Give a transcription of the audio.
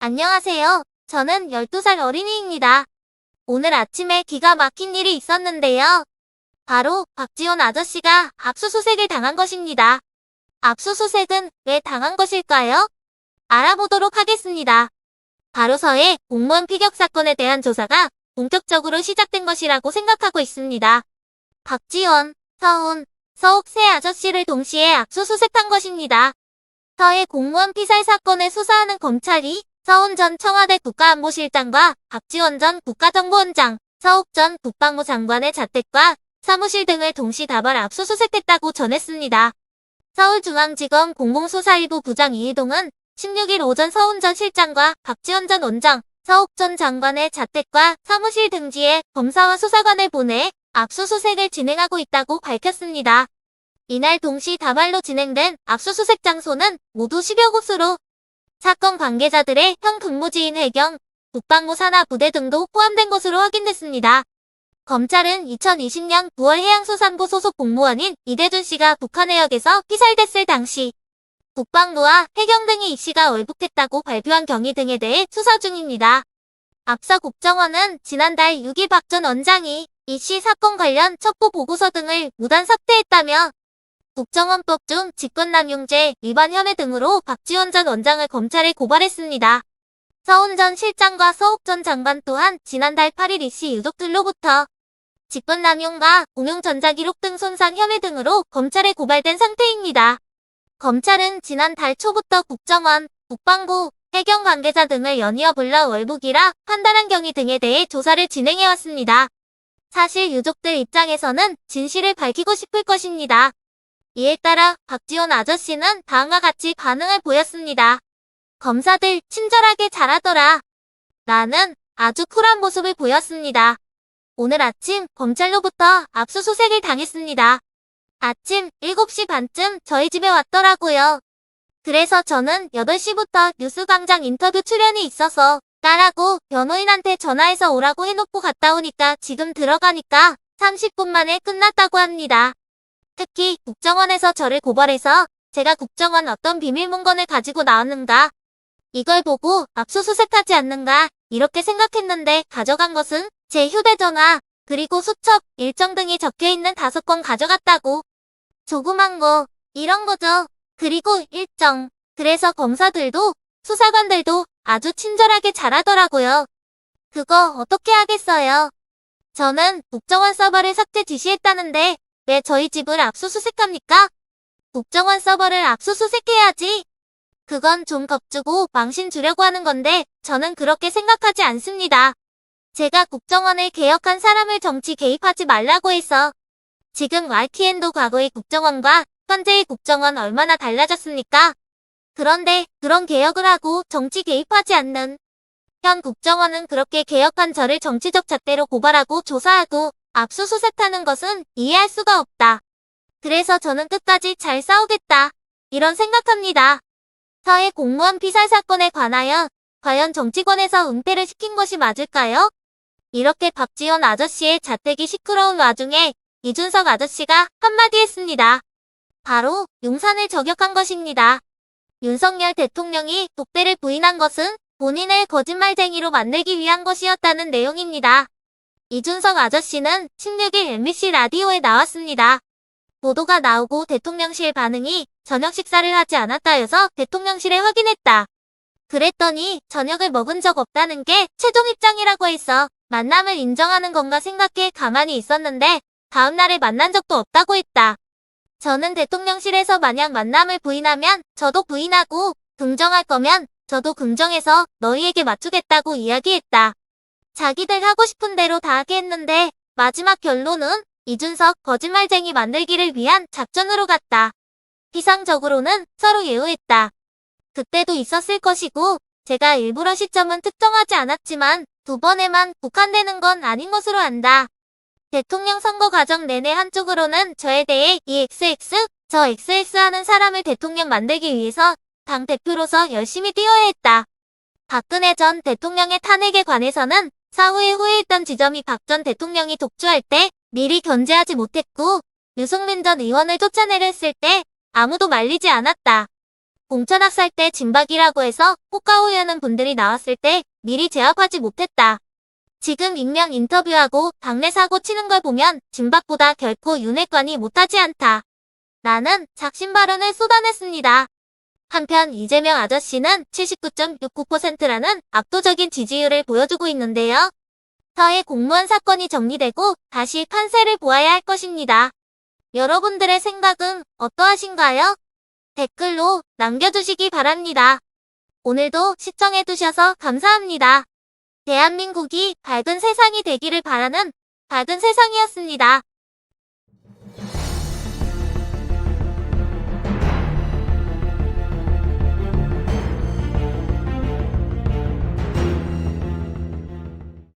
안녕하세요. 저는 12살 어린이입니다. 오늘 아침에 기가 막힌 일이 있었는데요. 바로 박지원 아저씨가 압수수색을 당한 것입니다. 압수수색은 왜 당한 것일까요? 알아보도록 하겠습니다. 바로 서해 공무원 피격 사건에 대한 조사가 본격적으로 시작된 것이라고 생각하고 있습니다. 박지원, 서훈, 서욱 세 아저씨를 동시에 압수수색한 것입니다. 서해 공무원 피살 사건을 수사하는 검찰이 서훈 전 청와대 국가안보실장과 박지원 전 국가정보원장, 서욱 전 국방부 장관의 자택과 사무실 등을 동시다발 압수수색했다고 전했습니다. 서울중앙지검 공공수사1부 부장 이희동은 16일 오전 서훈 전 실장과 박지원 전 원장, 서욱 전 장관의 자택과 사무실 등지에 검사와 수사관을 보내 압수수색을 진행하고 있다고 밝혔습니다. 이날 동시다발로 진행된 압수수색 장소는 모두 10여 곳으로 사건 관계자들의 현 근무지인 해경, 국방부 산하부대 등도 포함된 것으로 확인됐습니다. 검찰은 2020년 9월 해양수산부 소속 공무원인 이대준 씨가 북한 해역에서 피살됐을 당시 국방부와 해경 등이 이 씨가 월북했다고 발표한 경위 등에 대해 수사 중입니다. 앞서 국정원은 지난달 6일 박 전 원장이 이 씨 사건 관련 첩보 보고서 등을 무단 삭제했다며 국정원법 중 직권남용죄 위반 혐의 등으로 박지원 전 원장을 검찰에 고발했습니다. 서훈 전 실장과 서욱 전 장관 또한 지난달 8일 이 씨 유족들로부터 직권남용과 공용 전자기록 등 손상 혐의 등으로 검찰에 고발된 상태입니다. 검찰은 지난달 초부터 국정원, 국방부, 해경 관계자 등을 연이어 불러 월북이라 판단한 경위 등에 대해 조사를 진행해왔습니다. 사실 유족들 입장에서는 진실을 밝히고 싶을 것입니다. 이에 따라 박지원 아저씨는 다음과 같이 반응을 보였습니다. 검사들 친절하게 잘하더라. 라는 아주 쿨한 모습을 보였습니다. 오늘 아침 검찰로부터 압수수색을 당했습니다. 아침 7시 반쯤 저희 집에 왔더라고요. 그래서 저는 8시부터 뉴스광장 인터뷰 출연이 있어서 까라고 변호인한테 전화해서 오라고 해놓고 갔다 오니까 지금 들어가니까 30분 만에 끝났다고 합니다. 특히 국정원에서 저를 고발해서 제가 국정원 어떤 비밀 문건을 가지고 나왔는가, 이걸 보고 압수수색하지 않는가 이렇게 생각했는데 가져간 것은 제 휴대전화, 그리고 수첩, 일정 등이 적혀있는 5건 가져갔다고. 조그만 거, 이런 거죠. 그리고 일정. 그래서 검사들도 수사관들도 아주 친절하게 잘하더라고요. 그거 어떻게 하겠어요. 저는 국정원 서버를 삭제 지시했다는데 왜 저희 집을 압수수색합니까? 국정원 서버를 압수수색해야지. 그건 좀 겁주고 망신 주려고 하는 건데 저는 그렇게 생각하지 않습니다. 제가 국정원을 개혁한 사람을 정치 개입하지 말라고 해서. 지금 YTN도 과거의 국정원과 현재의 국정원 얼마나 달라졌습니까? 그런데 그런 개혁을 하고 정치 개입하지 않는 현 국정원은 그렇게 개혁한 저를 정치적 잣대로 고발하고 조사하고 압수수색하는 것은 이해할 수가 없다. 그래서 저는 끝까지 잘 싸우겠다. 이런 생각합니다. 서해 공무원 피살 사건에 관하여 과연 정치권에서 은폐를 시킨 것이 맞을까요? 이렇게 박지원 아저씨의 자택이 시끄러운 와중에 이준석 아저씨가 한마디 했습니다. 바로 용산을 저격한 것입니다. 윤석열 대통령이 독대를 부인한 것은 본인을 거짓말쟁이로 만들기 위한 것이었다는 내용입니다. 이준석 아저씨는 16일 MBC 라디오에 나왔습니다. 보도가 나오고 대통령실 반응이 저녁 식사를 하지 않았다여서 대통령실에 확인했다. 그랬더니 저녁을 먹은 적 없다는 게 최종 입장이라고 해서 만남을 인정하는 건가 생각해 가만히 있었는데 다음날에 만난 적도 없다고 했다. 저는 대통령실에서 만약 만남을 부인하면 저도 부인하고 긍정할 거면 저도 긍정해서 너희에게 맞추겠다고 이야기했다. 자기들 하고 싶은 대로 다 하게 했는데 마지막 결론은 이준석 거짓말쟁이 만들기를 위한 작전으로 갔다. 피상적으로는 서로 예우했다. 그때도 있었을 것이고 제가 일부러 시점은 특정하지 않았지만 두 번에만 국한되는 건 아닌 것으로 안다. 대통령 선거 과정 내내 한쪽으로는 저에 대해 이 XX, 저 XX 하는 사람을 대통령 만들기 위해서 당대표로서 열심히 뛰어야 했다. 박근혜 전 대통령의 탄핵에 관해서는 사후에 후회했던 지점이 박 전 대통령이 독주할 때 미리 견제하지 못했고 유승민 전 의원을 쫓아내려 했을 때 아무도 말리지 않았다. 공천학살 때 진박이라고 해서 호가호위하는 분들이 나왔을 때 미리 제압하지 못했다. 지금 익명 인터뷰하고 당내 사고 치는 걸 보면 진박보다 결코 윤핵관이 못하지 않다. 라는 작심 발언을 쏟아냈습니다. 한편 이재명 아저씨는 79.69%라는 압도적인 지지율을 보여주고 있는데요. 서해 공무원 사건이 정리되고 다시 판세를 보아야 할 것입니다. 여러분들의 생각은 어떠하신가요? 댓글로 남겨주시기 바랍니다. 오늘도 시청해주셔서 감사합니다. 대한민국이 밝은 세상이 되기를 바라는 밝은 세상이었습니다.